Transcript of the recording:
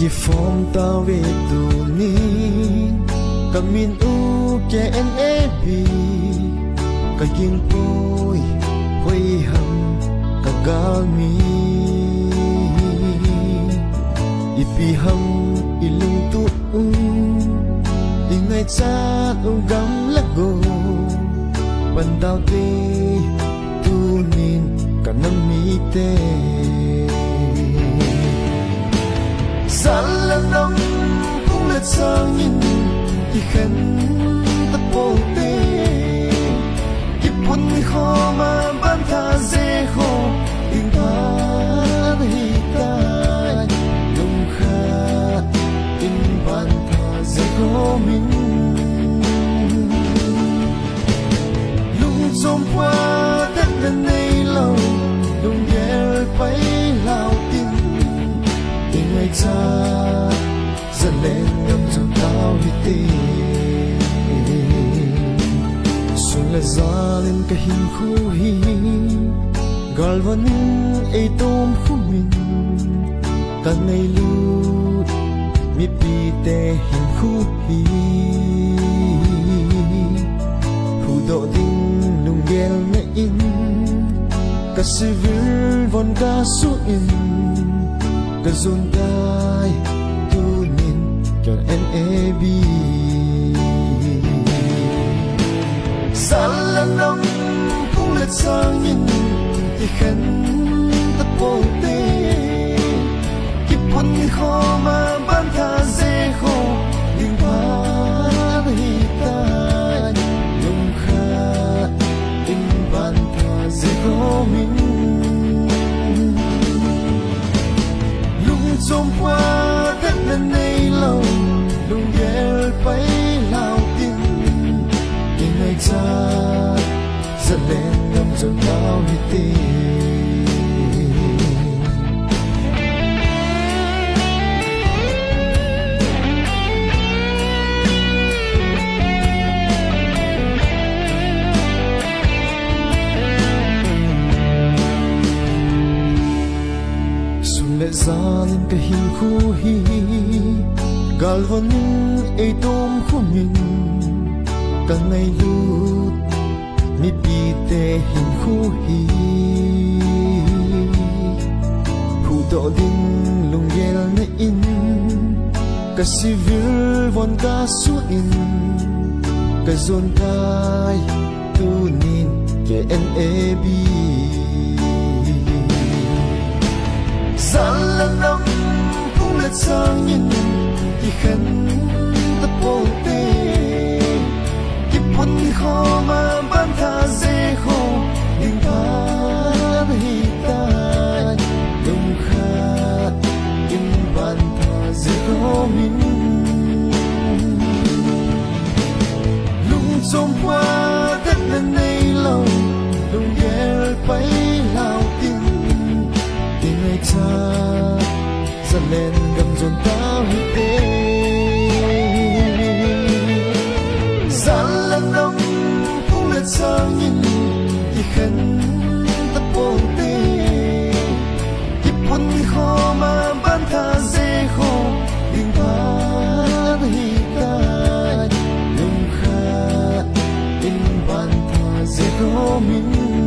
Ye form ta ve tu ni kamin u ke en e bi ka yin poi hoi ham ka ga mi ipi ham ilung tu ingai cha gam la go ban dao te tu nin ka nam mi te Salanam kung let sangin ikan tapote ipun ho ma banta ze ho inga hita lung kha in banta ze ho min lung som qua đất lên nay lâu lung ghé bay lao tin ngày cha dần lên ngâm trong tao đi tìm xuân là gió lên cái hình khu hi gọi vẫn ấy tôm khu mình cả ngày lút mi pi tê hình khu hi khu độ tinh lùng ghel ngay in cả sự vươn von ca suốt in cái dồn tai tu nhìn cho em e bi Salanam cũng lệ sang nhìn thì khăn ta bồ tê kipun kho mà ban tha dê khô linh ba hita lung kha in ban tha dê khô min Som qua đất lên nay lâu lung ghé bay lao tin in ngày cha dần lên ngâm dần bao hi tin lệ ra lên cái hình khu hi gal vẫn ấy tôm khu mình cả ngày lút mi pi tê hình khu hi khu độ đinh lùng ghel na in cả civil von ca su in cả zon tai tu nin ke en e bi Salanam kung let sang nhìn ikan tapote kipun ho ma ban tha ze ho in ba hita lung kha in ban tha ze ho min lung som qua đất lên nay lâu lung ghé bay lao tin ngày cha dần lên gầm dồn tao hi tê Salanam cũng lệ sang nhìn thì khăn ta bồ tê kipun ho mà ban tha dê khô in ba hita lung kha in ban tha dê khô min